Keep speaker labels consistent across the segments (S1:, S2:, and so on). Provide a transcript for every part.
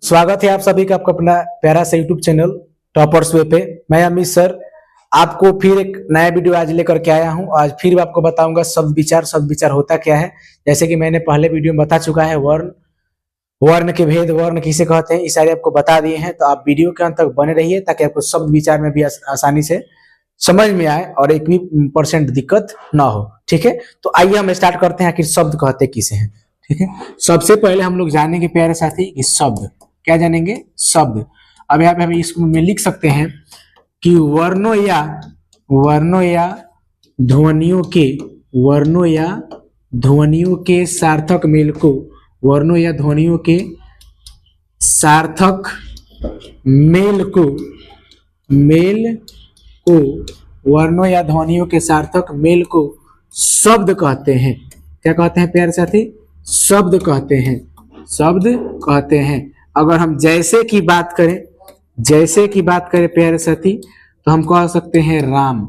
S1: स्वागत है आप सभी का आपका अपना प्यारा सा यूट्यूब चैनल टॉपर्स वे पे। मैं अमित सर आपको फिर एक नया वीडियो आज लेकर के आया हूं। आज फिर आपको बताऊंगा शब्द विचार होता क्या है। जैसे कि मैंने पहले वीडियो में बता चुका है, वर्ण के भेद, वर्ण किसे कहते हैं, ये सारे आपको बता दिए हैं। तो आप वीडियो के अंत तक बने रहिए ताकि आपको शब्द विचार में भी आसानी से समझ में आए और एक भी % दिक्कत ना हो। ठीक है, तो आइए हम स्टार्ट करते हैं आखिर शब्द कहते किसे हैं। ठीक है, सबसे पहले हम लोग जानेंगे प्यारे साथी कि शब्द क्या जानेंगे, शब्द। अब यहाँ पे हम इसमें लिख सकते हैं कि वर्णों या ध्वनियों के सार्थक मेल को, वर्णों या ध्वनियों के सार्थक मेल को वर्णों या ध्वनियों के सार्थक मेल को शब्द कहते हैं। क्या कहते हैं प्यारे साथी? शब्द कहते हैं, शब्द कहते हैं। अगर हम जैसे की बात करें प्यारे साथी, तो हम कह सकते हैं राम।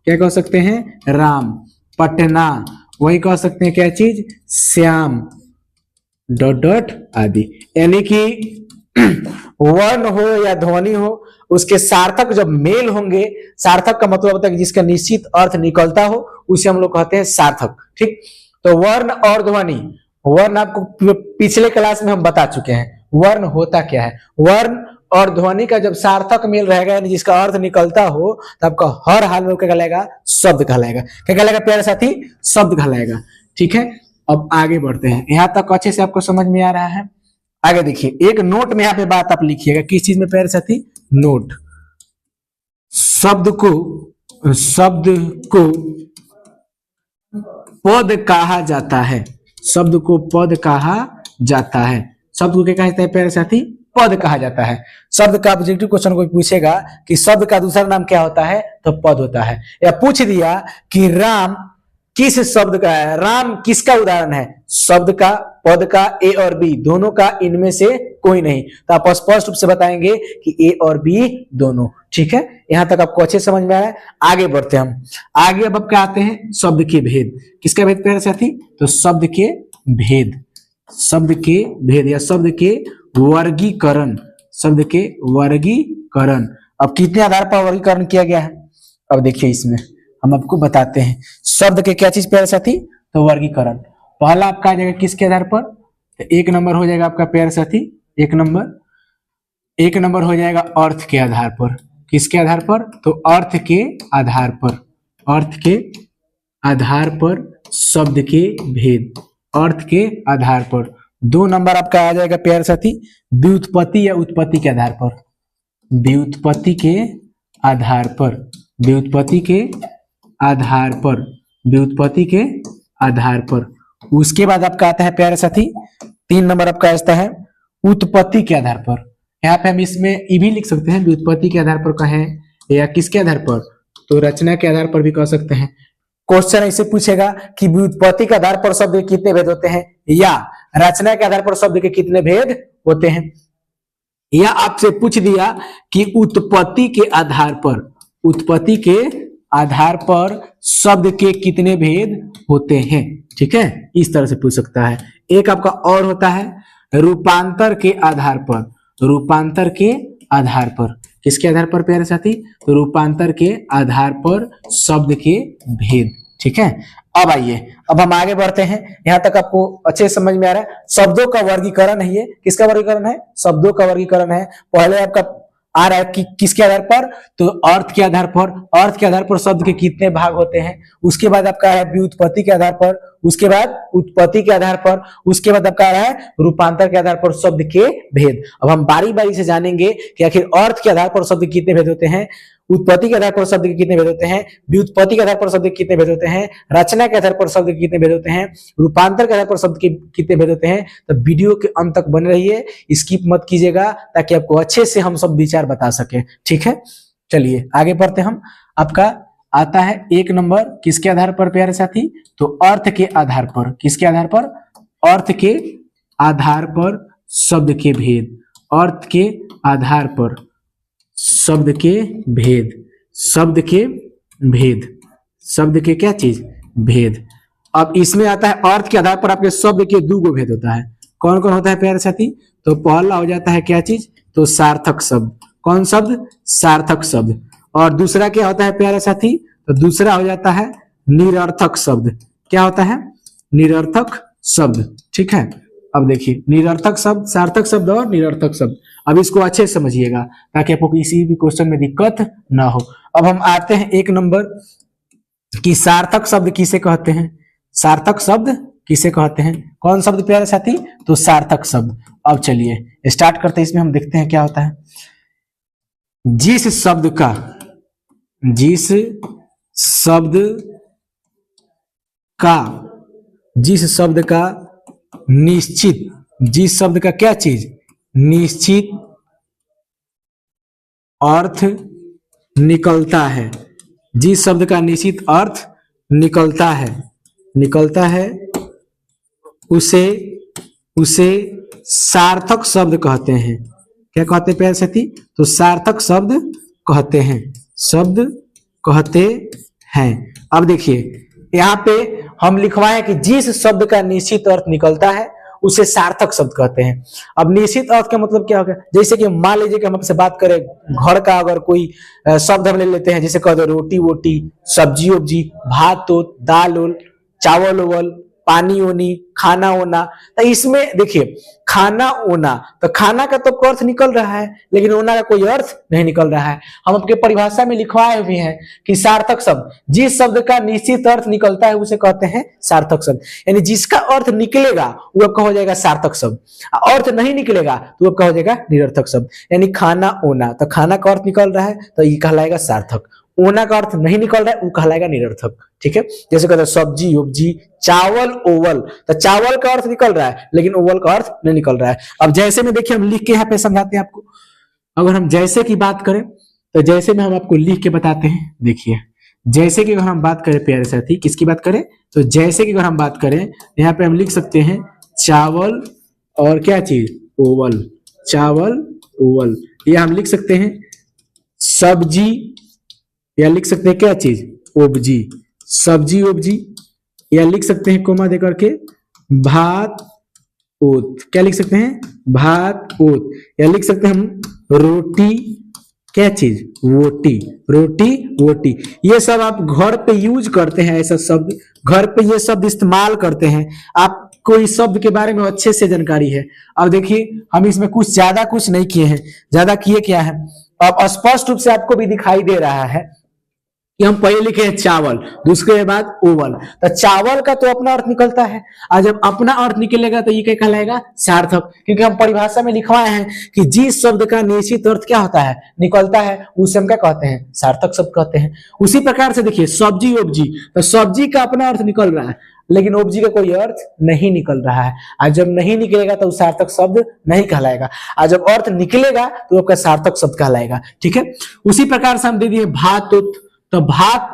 S1: क्या कह सकते हैं? राम। पटना, वही कह सकते हैं क्या चीज? श्याम, ... आदि। यानी कि वर्ण हो या ध्वनि हो, उसके सार्थक जब मेल होंगे, सार्थक का मतलब होता है कि जिसका निश्चित अर्थ निकलता हो, उसे हम लोग कहते हैं सार्थक। ठीक, तो वर्ण और ध्वनि, वर्ण आपको पिछले क्लास में हम बता चुके हैं वर्ण होता क्या है। वर्ण और ध्वनि का जब सार्थक मेल रहेगा, यानी जिसका अर्थ निकलता हो, तो आपका हर हाल में क्या कहलाएगा? शब्द कहलाएगा। क्या कहलाएगा प्यारे साथी? शब्द कहलाएगा। ठीक है, अब आगे बढ़ते हैं। यहां तक अच्छे से आपको समझ में आ रहा है? आगे देखिए, एक नोट में यहाँ पे बात आप लिखिएगा। किस चीज में प्यारे साथी? नोट। शब्द को पद कहा जाता है। शब्द को पद कहा जाता है। शब्द को क्या कहता है प्यारे साथी? पद कहा जाता है। शब्द का ऑब्जेक्टिव क्वेश्चन कोई पूछेगा कि शब्द का दूसरा नाम क्या होता है, तो पद होता है। या पूछ दिया कि राम किस शब्द का है, राम किसका उदाहरण है? शब्द का, पद का, ए और बी दोनों का, इनमें से कोई नहीं। तो आप स्पष्ट रूप से बताएंगे कि ए और बी दोनों। ठीक है, यहां तक आपको अच्छे समझ में आया? आगे बढ़ते हैं हम। आगे अब क्या आते हैं? शब्द के भेद। किसका भेद प्यारे साथी? तो शब्द के भेद, शब्द के भेद या शब्द के वर्गीकरण, शब्द के वर्गीकरण। अब कितने आधार पर वर्गीकरण किया गया है, अब देखिए इसमें हम आपको बताते हैं। शब्द के क्या चीज प्यारे साथी? तो वर्गीकरण। पहला आपका आ जाएगा किसके आधार पर? तो एक नंबर हो जाएगा आपका प्यारे साथी, एक नंबर हो जाएगा अर्थ के आधार पर। किसके आधार पर? तो अर्थ के आधार पर, अर्थ के आधार पर शब्द के भेद, अर्थ के आधार पर। 2 नंबर आपका आ जाएगा प्यारे साथी व्युत्पत्ति या उत्पत्ति के आधार पर, व्युत्पत्ति के आधार पर, व्युत्पत्ति के आधार पर, व्युत्पत्ति के आधार पर। उसके बाद आपका आता है प्यारे साथी 3 नंबर आपका आता है उत्पत्ति के आधार पर। यहाँ पे हम इसमें ये भी लिख सकते हैं व्युत्पत्ति के आधार पर कहें या किसके आधार पर, तो रचना के आधार पर भी कह सकते हैं। क्वेश्चन ऐसे पूछेगा कि व्युत्पत्ति के आधार पर शब्द के कितने भेद होते हैं, या रचना के आधार पर शब्द के कितने भेद होते हैं। या आपसे पूछ दिया कि उत्पत्ति के आधार पर, उत्पत्ति के आधार पर शब्द के कितने भेद होते हैं। ठीक है, इस तरह से पूछ सकता है। एक आपका और होता है रूपांतर के आधार पर, रूपांतर के आधार पर। किसके आधार पर प्यारे साथी? तो रूपांतर के आधार पर शब्द के भेद। ठीक है, अब आइए, अब हम आगे बढ़ते हैं। यहां तक आपको अच्छे से समझ में आ रहा है? शब्दों का वर्गीकरण है ये। किसका वर्गीकरण है? शब्दों का वर्गीकरण है। पहले आपका आ रहा है कि किसके आधार पर? तो अर्थ के आधार पर, अर्थ के आधार पर शब्द के कितने भाग होते हैं। उसके बाद आपका है व्युत्पत्ति के आधार पर, उसके बाद उत्पत्ति के आधार पर, उसके बाद आपका आ रहा है रूपांतर के आधार पर शब्द के भेद। अब हम बारी बारी से जानेंगे कि आखिर अर्थ के आधार पर शब्द के कितने भेद होते हैं, उत्पत्ति के आधार पर शब्द के कितने भेद होते हैं, व्युत्पत्ति के आधार पर शब्द के कितने भेद होते हैं, रचना के आधार पर शब्द के कितने भेद होते हैं, रूपांतर के आधार पर शब्द के कितने भेद होते हैं। तो वीडियो के अंत तक बने रहिए, स्किप मत कीजिएगा ताकि आपको अच्छे से हम सब विचार बता सके। ठीक है, चलिए आगे बढ़ते हम। आपका आता है 1 नंबर किसके आधार पर प्यारे साथी? तो अर्थ के आधार पर। किसके आधार पर? अर्थ के आधार पर शब्द के भेद, अर्थ के आधार पर शब्द के भेद, शब्द के भेद, शब्द के क्या चीज? भेद। अब इसमें आता है अर्थ के आधार पर आपके शब्द के 2 भेद होता है, कौन कौन होता है प्यारे साथी? तो पहला हो जाता है क्या चीज? तो सार्थक शब्द। कौन शब्द? सार्थक शब्द। और दूसरा क्या होता है प्यारे साथी? तो दूसरा हो जाता है निरर्थक शब्द। क्या होता है? निरर्थक शब्द। ठीक है, अब देखिए निरर्थक शब्द, सार्थक शब्द और निरर्थक शब्द। अब इसको अच्छे से समझिएगा ताकि आपको किसी भी क्वेश्चन में दिक्कत ना हो। अब हम आते हैं एक नंबर कि सार्थक शब्द किसे कहते हैं? सार्थक शब्द किसे कहते हैं? कौन शब्द प्यारे साथी? तो सार्थक शब्द। अब चलिए स्टार्ट करते हैं, इसमें हम देखते हैं क्या होता है। जिस शब्द का निश्चित, जिस शब्द का क्या चीज? निश्चित अर्थ निकलता है, जिस शब्द का निश्चित अर्थ निकलता है उसे सार्थक शब्द कहते हैं। क्या कहते हैं प्यारे साथी? तो सार्थक शब्द कहते हैं। अब देखिए यहाँ पे हम लिखवाएं कि जिस शब्द का निश्चित अर्थ निकलता है उसे सार्थक शब्द कहते हैं। अब निश्चित अर्थ का मतलब क्या होगा? जैसे कि मान लीजिए कि हम आपसे बात करें घर का, अगर कोई शब्द हम ले लेते हैं, जैसे कह दो रोटी वोटी, सब्जी वब्जी, भात ओत, दाल ओल, चावल ओवल, पानी ओनी, खाना ओना। तो इसमें देखिए खाना ओना, तो खाना का तो अर्थ निकल रहा है लेकिन ओना का कोई अर्थ नहीं निकल रहा है। हम आपके परिभाषा में लिखवाए हुए हैं कि सार्थक शब्द, जिस शब्द का निश्चित अर्थ निकलता है उसे कहते हैं सार्थक शब्द। यानी जिसका अर्थ निकलेगा वो आपका हो जाएगा सार्थक शब्द, अर्थ नहीं निकलेगा तो आपका हो जाएगा निरर्थक शब्द। यानी खाना ओना, तो खाना का अर्थ निकल रहा है तो ये कहलाएगा सार्थक, ओना का अर्थ नहीं निकल रहा है वो कहलाएगा निरर्थक। ठीक है, जैसे कहते हैं सब्जी उब्जी, चावल ओवल, तो चावल का अर्थ निकल रहा है लेकिन ओवल का अर्थ नहीं निकल रहा है। अब जैसे में देखिए हम लिख के यहाँ पे समझाते हैं आपको। अगर हम जैसे की बात करें तो जैसे में हम आपको लिख के बताते हैं। देखिए जैसे की अगर हम बात करें प्यारे साथी, किसकी बात करें? तो जैसे की अगर हम बात करें यहाँ पे हम लिख सकते हैं चावल और क्या चीज? ओवल, चावल ओवल। या हम लिख सकते हैं सब्जी, या लिख सकते हैं क्या चीज? ओब्जी, सब्जी ओब्जी। या लिख सकते हैं कोमा देकर के भात ओत, क्या लिख सकते हैं? भात ओत। या लिख सकते हैं हम रोटी, क्या चीज? वोटी, रोटी वोटी। ये सब आप घर पे यूज करते हैं, ऐसा शब्द घर पे ये शब्द इस्तेमाल करते हैं। आपको इस शब्द के बारे में अच्छे से जानकारी है। अब देखिए हम इसमें कुछ नहीं किए हैं, ज्यादा किए क्या है? अब स्पष्ट रूप से आपको भी दिखाई दे रहा है कि हम पहले लिखे हैं चावल, दूसरे बाद ओवल। तो चावल का तो अपना अर्थ निकलता है, और जब अपना अर्थ निकलेगा तो ये क्या कहलाएगा? सार्थक। क्योंकि हम परिभाषा में लिखवाए हैं कि जिस शब्द का निश्चित अर्थ क्या होता है? निकलता है, उसे हम क्या कहते हैं? सार्थक शब्द कहते हैं। उसी प्रकार से देखिए सब्जी ओब्जी, तो सब्जी का अपना अर्थ निकल रहा है लेकिन ओब्जी का कोई अर्थ नहीं निकल रहा है, और जब नहीं निकलेगा तो सार्थक शब्द नहीं कहलाएगा, और जब अर्थ निकलेगा तो आपका सार्थक शब्द कहलाएगा। ठीक है, उसी प्रकार से हम दे दिए भात उत, तो भात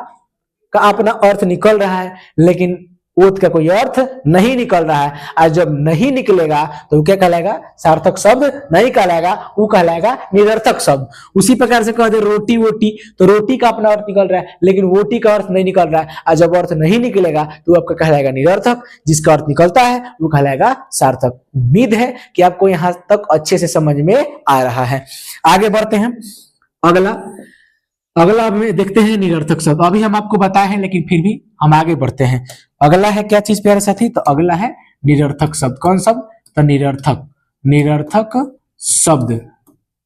S1: का अपना अर्थ निकल रहा है लेकिन ओत का कोई अर्थ नहीं निकल रहा है, और जब नहीं निकलेगा तो क्या कहलाएगा? सार्थक शब्द नहीं कहलाएगा, वो कहलाएगा निरर्थक शब्द। उसी प्रकार से कह दे रोटी वोटी, तो रोटी का अपना अर्थ निकल रहा है लेकिन वोटी का अर्थ नहीं निकल रहा है, और जब अर्थ नहीं निकलेगा तो आपका कहलाएगा निरर्थक, जिसका अर्थ निकलता है वो कहलाएगा सार्थक। उम्मीद है कि आपको यहां तक अच्छे से समझ में आ रहा है। आगे बढ़ते हैं, अगला में देखते हैं निरर्थक शब्द। अभी हम आपको बताए हैं लेकिन फिर भी हम आगे बढ़ते हैं। अगला है क्या चीज प्यारे साथी? तो अगला है निरर्थक शब्द। कौन शब्द? तो निरर्थक शब्द।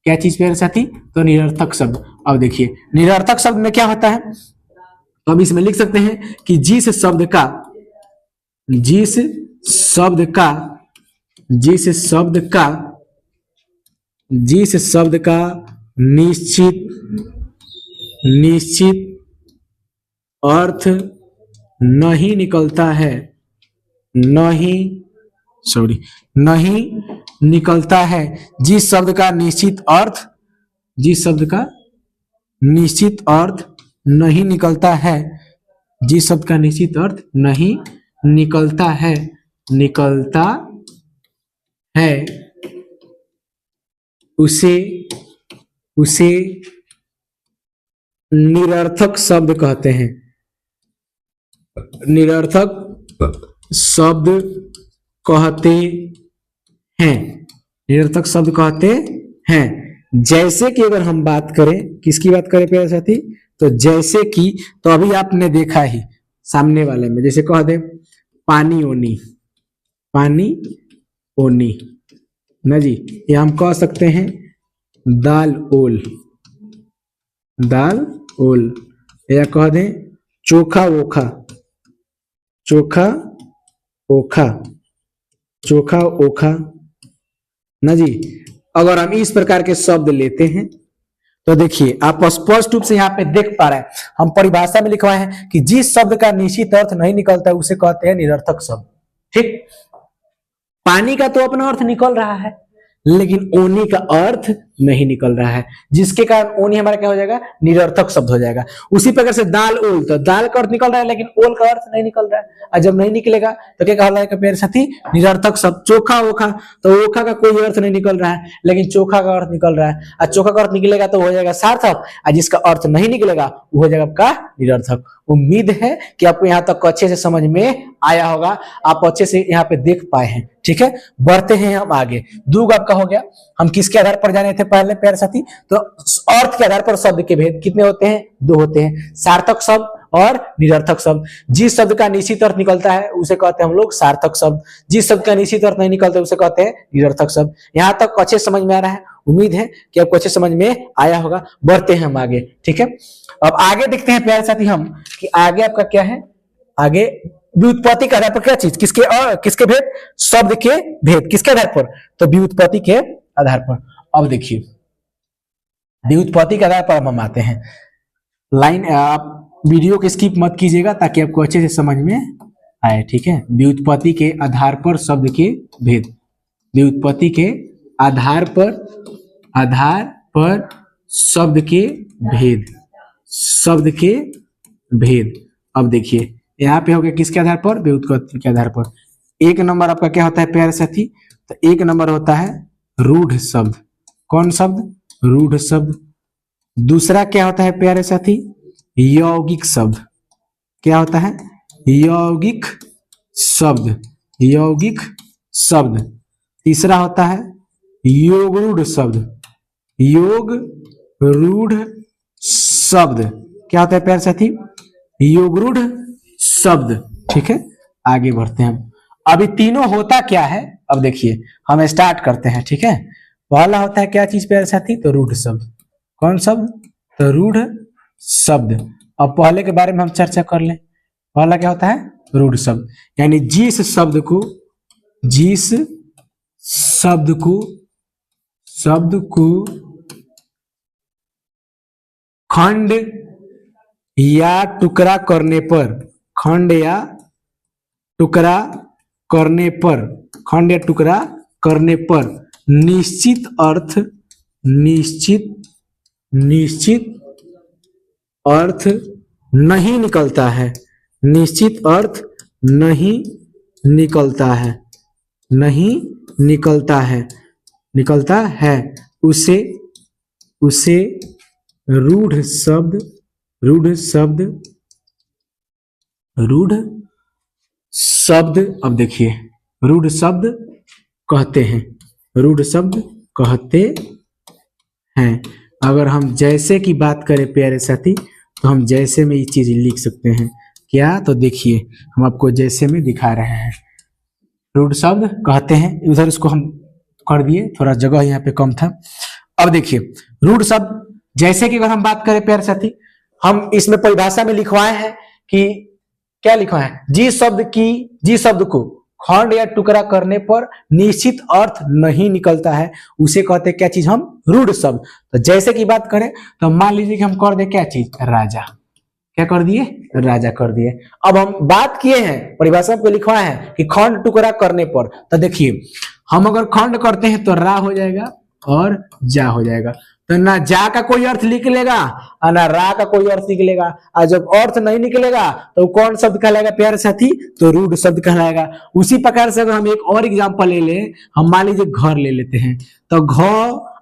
S1: क्या चीज प्यारे साथी? तो निरर्थक शब्द। अब देखिए निरर्थक शब्द में क्या होता है, तो हम इसमें लिख सकते हैं कि जिस शब्द का निश्चित अर्थ नहीं निकलता है, नहीं निकलता है, जिस शब्द का निश्चित अर्थ नहीं निकलता है, जिस शब्द का निश्चित अर्थ नहीं निकलता है उसे निरर्थक शब्द कहते हैं। निरर्थक शब्द कहते हैं, निरर्थक शब्द कहते हैं। जैसे कि अगर हम बात करें, किसकी बात करें प्यारे साथी, तो जैसे कि, तो अभी आपने देखा ही सामने वाले में, जैसे कह दे पानी ओनी, पानी ओनी ना जी, या हम कह सकते हैं दाल ओल, दाल ओल, या कह दें चोखा ओखा, चोखा ओखा, चोखा ओखा ना जी। अगर हम इस प्रकार के शब्द लेते हैं तो देखिए आप स्पष्ट रूप से यहाँ पे देख पा रहे हैं, हम परिभाषा में लिखवाए हैं कि जिस शब्द का निश्चित अर्थ नहीं निकलता है उसे कहते हैं निरर्थक शब्द। ठीक, पानी का तो अपना अर्थ निकल रहा है, लेकिन ओनी का अर्थ नहीं निकल रहा है, जिसके कारण ओनी हमारा क्या हो जाएगा, निरर्थक शब्द हो जाएगा। उसी प्रकार से दाल ओल, तो दाल का अर्थ निकल रहा है लेकिन ओल का अर्थ नहीं निकल रहा है, और जब नहीं निकलेगा तो क्या कहा जाएगा प्यारे साथी, निरर्थक शब्द। चोखा ओखा, तो ओखा का कोई अर्थ नहीं निकल रहा है लेकिन चोखा का अर्थ निकल रहा है, और चोखा का अर्थ निकलेगा तो हो जाएगा सार्थक, और जिसका अर्थ नहीं निकलेगा वो हो जाएगा आपका निरर्थक। उम्मीद है कि आपको यहाँ तक अच्छे से समझ में आया होगा, आप अच्छे से यहाँ पे देख पाए हैं। ठीक है, बढ़ते हैं हम आगे। दूग आपका हो गया, हम किसके आधार पर जाने थे पहले प्यारे साथी, तो अर्थ के आधार पर शब्द के भेद कितने होते हैं, दो होते हैं, सार्थक शब्द और निरर्थक शब्द। जिस शब्द का निश्चित अर्थ निकलता है उसे कहते हैं हम लोग सार्थक शब्द, जिस शब्द का निश्चित अर्थ नहीं निकलता उसे कहते हैं निरर्थक शब्द। यहाँ तक अच्छे समझ में आ रहा है, उम्मीद है कि आपको अच्छे समझ में आया होगा। बढ़ते हैं हम आगे। ठीक है, अब आगे देखते हैं प्यारे साथी हम कि आगे आपका क्या है, आगे व्युत्पत्ति के आधार पर क्या चीज, किसके भेद, शब्द के भेद, किसके आधार पर, तो व्युत्पत्ति के आधार पर। अब देखिए व्युत्पत्ति के आधार पर हम आते हैं। लाइन आप वीडियो को स्किप मत कीजिएगा ताकि आपको अच्छे से समझ में आए। ठीक है, व्युत्पत्ति के आधार पर शब्द के भेद, व्युत्पत्ति के आधार पर शब्द के भेद, शब्द के भेद। अब देखिए यहाँ पे हो गया किसके आधार पर, व्युत्पत्ति के आधार पर। एक नंबर आपका क्या होता है प्यारे साथी, तो एक नंबर होता है रूढ़ शब्द। कौन शब्द, रूढ़ शब्द। दूसरा क्या होता है प्यारे साथी, यौगिक शब्द। क्या होता है, यौगिक शब्द, यौगिक शब्द। तीसरा होता है योगरूढ़ शब्द, योगरूढ़ शब्द। क्या होता है प्यारे साथी, योगरूढ़ शब्द। ठीक है, आगे बढ़ते हैं हम। अभी तीनों होता क्या है, अब देखिए हम स्टार्ट करते हैं। ठीक है, पहला होता है क्या चीज प्यारे साथी, तो रूढ़ शब्द। कौन शब्द, तो रूढ़ शब्द। अब पहले के बारे में हम चर्चा कर लें। पहला क्या होता है, रूढ़ शब्द, यानी जिस शब्द को खंड या टुकड़ा करने पर, खंड या टुकड़ा करने पर, खंड या टुकड़ा करने पर निश्चित अर्थ नहीं निकलता है, निश्चित अर्थ नहीं निकलता है, नहीं निकलता है, निकलता है, उसे रूढ़ शब्द, रूढ़ शब्द, रूढ़ शब्द। अब देखिए रूढ़ शब्द कहते हैं, रूढ़ शब्द कहते हैं। अगर हम जैसे की बात करें प्यारे साथी, तो हम जैसे में ये चीज लिख सकते हैं। क्या, तो देखिए हम आपको जैसे में दिखा रहे हैं, रूढ़ शब्द कहते हैं। उधर इसको हम कर दिए, थोड़ा जगह यहाँ पे कम था। अब देखिए रूढ़ शब्द जैसे कि अगर हम बात करें प्यारे साथी, हम इसमें परिभाषा में लिखवाए हैं कि क्या लिखवाए हैं, जिस शब्द को खंड या टुकड़ा करने पर निश्चित अर्थ नहीं निकलता है उसे कहते हैं क्या चीज, हम रूढ़ शब्द। तो जैसे की बात करें तो मान लीजिए कि हम कर दे क्या चीज, राजा। क्या कर दिए, राजा कर दिए। अब हम बात किए हैं, परिभाषा को लिखवाए हैं कि खंड टुकड़ा करने पर, तो देखिए हम अगर खंड करते हैं तो रा हो जाएगा और जा हो जाएगा, तो ना जा का कोई अर्थ निकलेगा और ना रा का कोई अर्थ निकलेगा। और जब अर्थ नहीं निकलेगा तो कौन शब्द कहलाएगा प्यारे साथी, तो रूढ़ शब्द कहलाएगा। उसी प्रकार से अगर हम एक और एग्जांपल ले ले, हम मान लीजिए घर ले लेते हैं, तो घ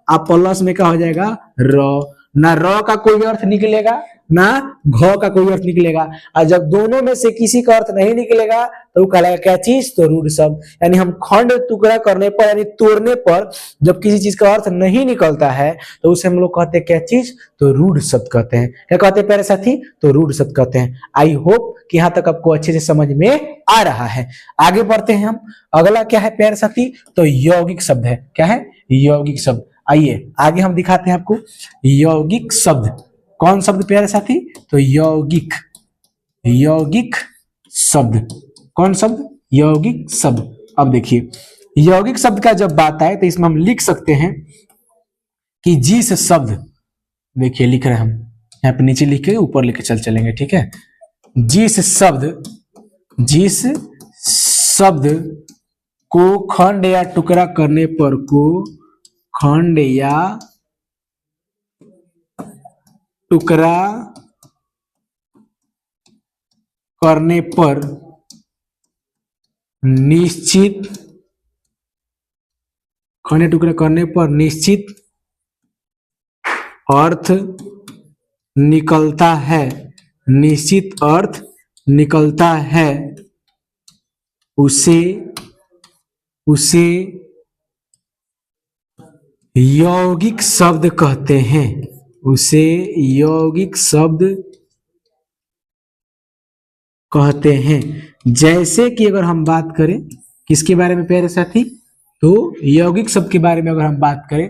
S1: आप प्लस में क्या हो जाएगा, र। ना र का कोई अर्थ निकलेगा ना घ का कोई अर्थ निकलेगा। और जब दोनों में से किसी का अर्थ नहीं निकलेगा तो वो कहलाएगा क्या चीज, तो रूढ़ शब्द। यानी हम खंड टुकड़ा करने पर यानी तोड़ने पर जब किसी चीज का अर्थ नहीं निकलता है तो उसे हम लोग कहते हैं क्या चीज, तो रूढ़ शब्द कहते हैं। क्या कहते हैं प्यारे साथी, तो रूढ़ शब्द कहते हैं। आई होप कि यहाँ तक आपको अच्छे से समझ में आ रहा है। आगे बढ़ते हैं हम। अगला क्या है प्यारे साथी, तो यौगिक शब्द है। क्या है, यौगिक शब्द। आइए आगे हम दिखाते हैं आपको यौगिक शब्द। कौन शब्द प्यारे साथी, तो यौगिक, यौगिक शब्द। कौन शब्द, यौगिक शब्द। अब देखिए यौगिक शब्द का जब बात आए तो इसमें हम लिख सकते हैं कि जिस शब्द, देखिए लिख रहे हैं हम यहाँ पे, नीचे लिख के ऊपर लिख के चलेंगे, ठीक है। जिस शब्द को खंड या टुकड़ा करने पर, को खंड या टुकड़ा करने पर निश्चित, खंड या टुकड़ा करने पर निश्चित अर्थ निकलता है, निश्चित अर्थ निकलता है, उसे यौगिक शब्द कहते हैं। उसे यौगिक शब्द कहते हैं। जैसे कि अगर हम बात करें किसके बारे में प्यारे साथी, तो यौगिक शब्द के बारे में अगर हम बात करें,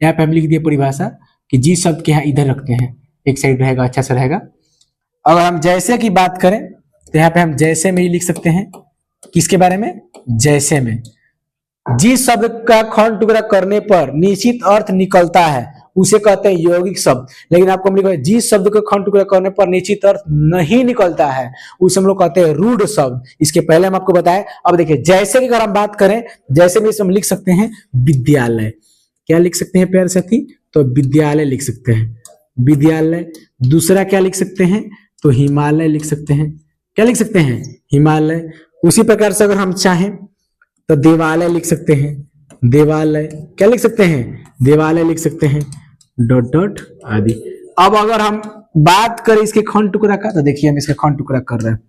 S1: यहाँ पे हम लिख दिए परिभाषा कि जिस शब्द के यहाँ इधर रखते हैं, एक साइड रहेगा, अच्छा सा रहेगा। अगर हम जैसे की बात करें तो यहाँ पे हम जैसे में ही लिख सकते हैं। किसके बारे में, जैसे में। जिस शब्द का खंड टुकड़ा करने पर निश्चित अर्थ निकलता है उसे कहते हैं यौगिक शब्द। लेकिन आपको हम लिखा है जिस शब्द का खंड टुकड़ा करने पर निश्चित अर्थ नहीं निकलता है उसे हम लोग कहते हैं रूढ़ शब्द। इसके पहले हम आपको बताएं। अब देखिए जैसे की अगर हम बात करें, जैसे में हम लिख सकते हैं विद्यालय। क्या लिख सकते हैं प्यारे साथी, तो विद्यालय लिख सकते हैं, विद्यालय। दूसरा क्या लिख सकते हैं, तो हिमालय लिख सकते हैं। क्या लिख सकते हैं, हिमालय। उसी प्रकार से अगर हम चाहें तो देवालय लिख सकते हैं, देवालय। क्या लिख सकते हैं, देवालय लिख सकते हैं, डॉट डॉट आदि। अब अगर हम बात करें इसके खंड टुकड़ा का, तो देखिए हम इसका खंड टुकड़ा कर रहे हैं,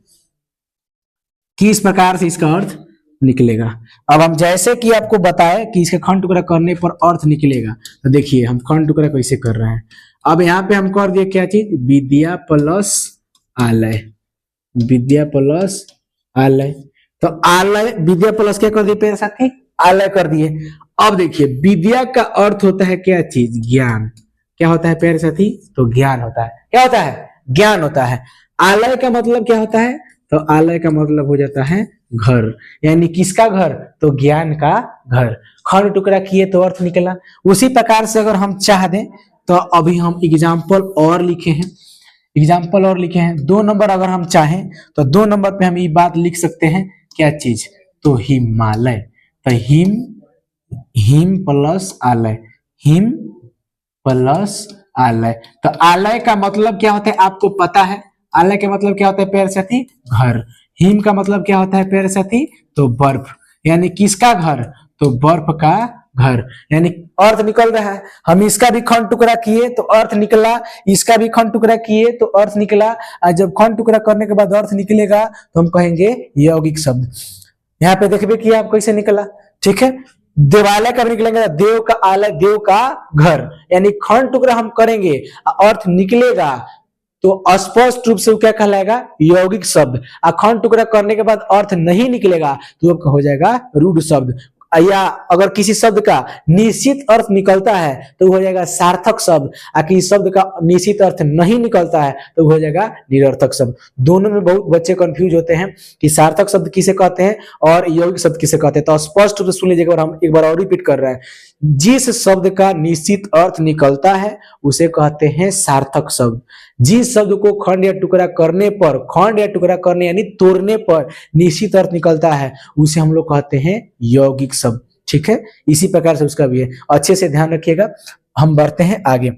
S1: किस प्रकार से इसका अर्थ निकलेगा। अब हम जैसे कि आपको बताए कि इसके खंड टुकड़ा करने पर अर्थ निकलेगा, तो देखिए हम खंड टुकड़ा कैसे कर रहे हैं। अब यहाँ पे हम कर दिए क्या चीज, विद्या प्लस आलय, विद्या प्लस आलय। तो आलय, विद्या प्लस क्या कर दिए प्यारे साथी, आलय कर दिए। अब देखिए विद्या का अर्थ होता है क्या चीज, ज्ञान। क्या होता है प्यारे साथी, तो ज्ञान होता है। क्या होता है, ज्ञान होता है। आलय का मतलब क्या होता है, तो आलय का मतलब हो जाता है घर। यानी किसका घर, तो ज्ञान का घर। खंड टुकड़ा किए तो अर्थ निकला। उसी प्रकार से अगर हम चाह दें तो अभी हम एग्जाम्पल और लिखे हैं, एग्जाम्पल और लिखे हैं 2 नंबर। अगर हम चाहें तो 2 नंबर पे हम ये बात लिख सकते हैं, क्या चीज, तो हिमालय। तो हिम, हिम प्लस आलय, हिम प्लस आलय। तो आलय का मतलब क्या होता है आपको पता है। आलय का मतलब क्या होता है प्यारे साथी, घर। हिम का मतलब क्या होता है प्यारे साथी, तो बर्फ। यानी किसका घर, तो बर्फ का घर। यानी अर्थ निकल रहा है। हम इसका भी खंड टुकड़ा किए तो अर्थ निकला, इसका भी खंड टुकड़ा किए तो अर्थ निकला। और जब खंड टुकड़ा करने के बाद अर्थ निकलेगा तो हम कहेंगे यौगिक शब्द। यहाँ पे देखिए कि आप कैसे निकला, ठीक है। देवालय का भी निकलेंगे, देव का आलय, देव का घर। यानी खंड टुकड़ा हम करेंगे, अर्थ निकलेगा तो स्पष्ट रूप से क्या कहलाएगा, यौगिक शब्द। अखंड टुकड़ा करने के बाद अर्थ नहीं निकलेगा तो आपका हो जाएगा रूढ़ शब्द। या अगर किसी शब्द का निश्चित अर्थ निकलता है तो हो जाएगा सार्थक शब्द। और किसी शब्द का निश्चित अर्थ नहीं निकलता है तो हो जाएगा निरर्थक शब्द। दोनों में बहुत बच्चे कंफ्यूज होते हैं कि सार्थक शब्द किसे कहते हैं और यौगिक शब्द किसे कहते हैं। तो स्पष्ट रूप से सुन लीजिएगा और हम एक बार और रिपीट कर रहे हैं। जिस शब्द का निश्चित अर्थ निकलता है उसे कहते हैं सार्थक शब्द। जिस शब्द को खंड या टुकड़ा करने पर, खंड या टुकड़ा करने यानी तोड़ने पर निश्चित अर्थ निकलता है उसे हम लोग कहते हैं यौगिक शब्द। ठीक है, इसी प्रकार से उसका भी है, अच्छे से ध्यान रखिएगा। हम बढ़ते हैं आगे,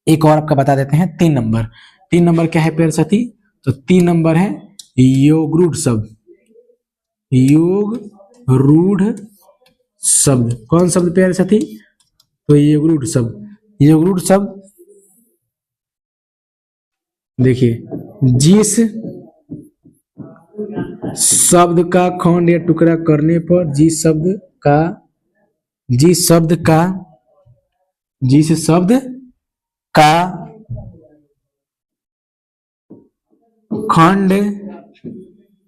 S1: एक और आपका बता देते हैं 3 नंबर। 3 नंबर क्या है प्यारे साथी, तो 3 नंबर है योगरूढ़ शब्द। योगरूढ़ शब्द कौन शब्द प्यारे साथी, तो योगरूढ़ शब्द। योगरूढ़ शब्द देखिए जिस शब्द का खंड या टुकड़ा करने पर जिस शब्द का खंड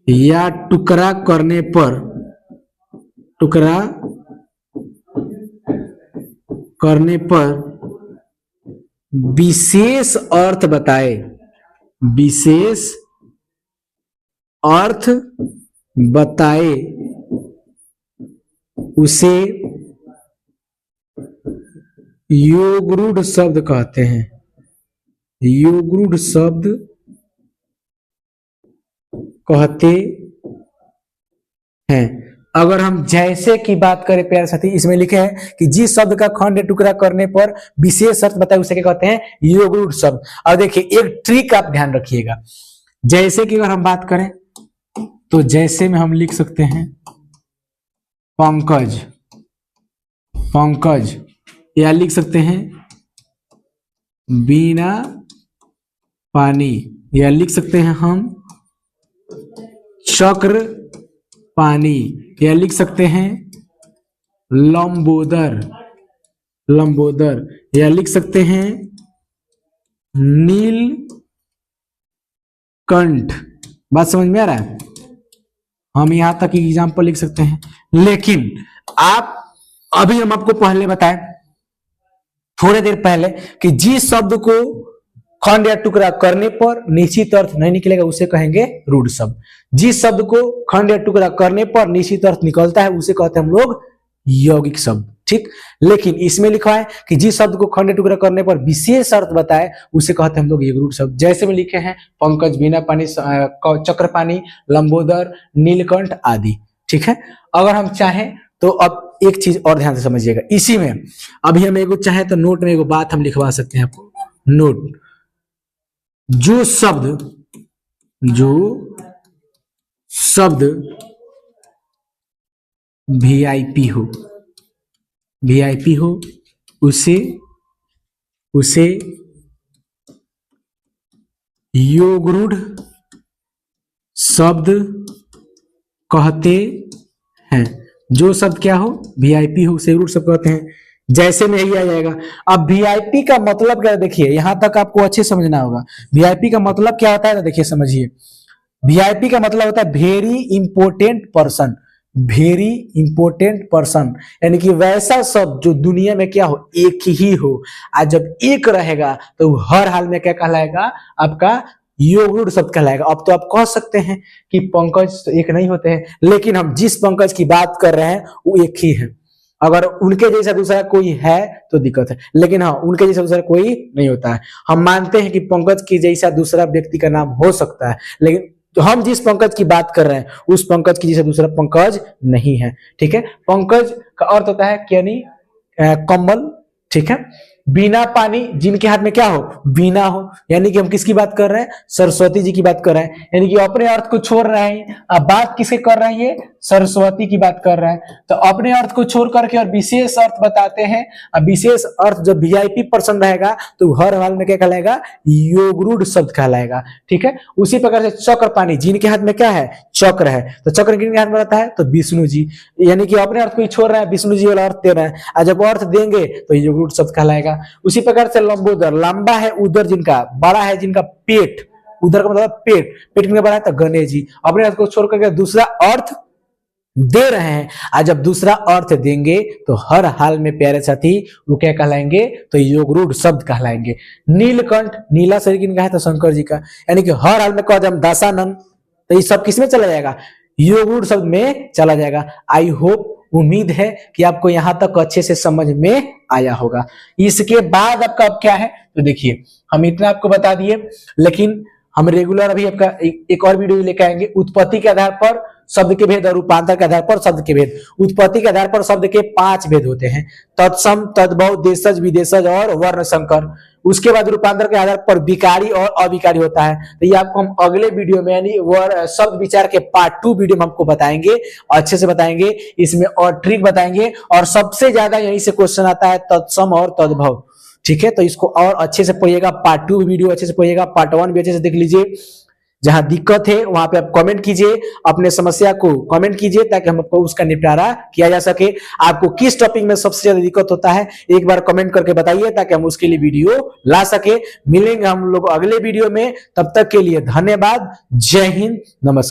S1: या टुकड़ा करने पर विशेष अर्थ बताए उसे योगरूढ़ शब्द कहते हैं। योगरूढ़ शब्द कहते हैं। अगर हम जैसे की बात करें प्यारे साथी, इसमें लिखे हैं कि जिस शब्द का खंड या टुकड़ा करने पर विशेष अर्थ बताए उसे क्या कहते हैं, योगरूढ़ शब्द। अब देखिए एक ट्रिक आप ध्यान रखिएगा, जैसे कि अगर हम बात करें तो जैसे में हम लिख सकते हैं पंकज, या लिख सकते हैं बिना पानी, या लिख सकते हैं हम चक्र पानी, या लिख सकते हैं लंबोदर, या लिख सकते हैं नीलकंठ। बात समझ में आ रहा है? हम यहां तक एग्जाम्पल लिख सकते हैं। लेकिन अभी हम आपको पहले बताएं थोड़ी देर पहले कि जिस शब्द को खंड या टुकड़ा करने पर निश्चित अर्थ नहीं निकलेगा उसे कहेंगे रूढ़ शब्द। जिस शब्द को खंड या टुकड़ा करने पर निश्चित अर्थ निकलता है उसे कहते हैं हम लोग यौगिक शब्द। ठीक, लेकिन इसमें लिखा है कि जिस शब्द को खंड या टुकड़ा करने पर विशेष अर्थ बताए उसे कहते हैं हम लोग योगरूढ़ शब्द। जैसे में लिखे हैं पंकज, बिना पानी, चक्रपाणी, लंबोदर, नीलकंठ आदि। ठीक है, अगर हम चाहें तो अब एक चीज और ध्यान से समझिएगा, इसी में अभी हम एगो चाहे तो नोट में एगो बात हम लिखवा सकते हैं आपको। नोट, जो शब्द वीआईपी हो उसे योगरूढ़ शब्द कहते हैं। जो शब्द क्या हो, वीआईपी हो, उसे योगरूढ़ शब्द कहते हैं। जैसे में यही आ जाएगा। अब वीआईपी का मतलब क्या है, देखिए यहां तक आपको अच्छे समझना होगा। वीआईपी का मतलब क्या होता है तो देखिए समझिए, वीआईपी का मतलब होता है very important person. Very important person यानी कि वैसा शब्द जो दुनिया में क्या हो, एक ही हो। आज जब एक रहेगा तो हर हाल में क्या कहलाएगा, आपका योगरूढ़ शब्द कहलाएगा। अब तो आप कह सकते हैं कि पंकज तो एक नहीं होते हैं, लेकिन हम जिस पंकज की बात कर रहे हैं वो एक ही है। अगर उनके जैसा दूसरा कोई है तो दिक्कत है, लेकिन हाँ उनके जैसा दूसरा कोई नहीं होता है। हम मानते हैं कि पंकज की जैसा दूसरा व्यक्ति का नाम हो सकता है, लेकिन तो हम जिस पंकज की बात कर रहे हैं उस पंकज की जैसा दूसरा पंकज नहीं है। ठीक है, पंकज का अर्थ होता है यानी कमल। ठीक है, बिना पानी, जिनके हाथ में क्या हो, बीना हो, यानी कि हम किसकी बात कर रहे हैं, सरस्वती जी की बात कर रहे हैं। यानी कि अपने अर्थ को छोड़ रहे हैं। अब बात किसके कर रहे हैं, ये सरस्वती की बात कर रहे हैं। तो अपने अर्थ को छोड़ करके और विशेष अर्थ बताते हैं। अब विशेष अर्थ जब वीआईपी पर्सन रहेगा तो हर हाल में क्या कहलाएगा, योगरूढ़ शब्द कहलाएगा। ठीक है, उसी प्रकार से चक्र पानी, जिनके हाथ में क्या है, चक्र है, तो चक्र किनके हाथ में रहता है, तो विष्णु जी। यानी कि अपने अर्थ को ही छोड़ रहे हैं, विष्णु जी वाला अर्थ दे रहे हैं, और जब अर्थ देंगे तो योगरूढ़ शब्द कहलाएगा। उसी प्रकार से लंबोदर, लंबा है उदर जिनका, बड़ा है जिनका पेट, उदर का मतलब पेट, पेट में बड़ा है तो गणेश जी। अपने अर्थ को छोड़ करके दूसरा अर्थ दे रहे हैं, आज जब दूसरा अर्थ देंगे तो हर हाल में प्यारे साथी वो क्या कहलाएंगे, तो योगरूढ़ शब्द कहलाएंगे। नीलकंठ, नीला शरीर किनका है, तो शंकर जी का। यानी कि हर हाल में कह हम दासानंद, तो ये सब किसमें चला जाएगा, योगरूढ़ शब्द में चला जाएगा। आई होप, उम्मीद है कि आपको यहां तक अच्छे से समझ में आया होगा। इसके बाद आपका अब क्या है, तो देखिए हम इतना आपको बता दिए, लेकिन हम रेगुलर अभी आपका एक और वीडियो लेकर आएंगे। उत्पत्ति के आधार पर शब्द के भेद और रूपांतर के आधार पर शब्द के भेद। उत्पत्ति के आधार पर शब्द के 5 भेद होते हैं, तत्सम, तद्भव, देशज, विदेशज और वर्ण संकर। उसके बाद रूपांतर के आधार पर विकारी और अविकारी होता है। तो ये आपको हम अगले वीडियो में यानी शब्द विचार के पार्ट 2 वीडियो में हमको बताएंगे, अच्छे से बताएंगे, इसमें और ट्रिक बताएंगे। और सबसे ज्यादा यहीं से क्वेश्चन आता है तत्सम और तद्भव। ठीक है, तो इसको और अच्छे से पढ़िएगा, पार्ट 2 वीडियो अच्छे से पढ़िएगा, पार्ट 1 भी अच्छे से देख लीजिए। जहां दिक्कत है वहां पे आप कमेंट कीजिए, अपने समस्या को कमेंट कीजिए ताकि हम आपको उसका निपटारा किया जा सके। आपको किस टॉपिक में सबसे ज्यादा दिक्कत होता है एक बार कमेंट करके बताइए ताकि हम उसके लिए वीडियो ला सके। मिलेंगे हम लोग अगले वीडियो में, तब तक के लिए धन्यवाद। जय हिंद, नमस्कार।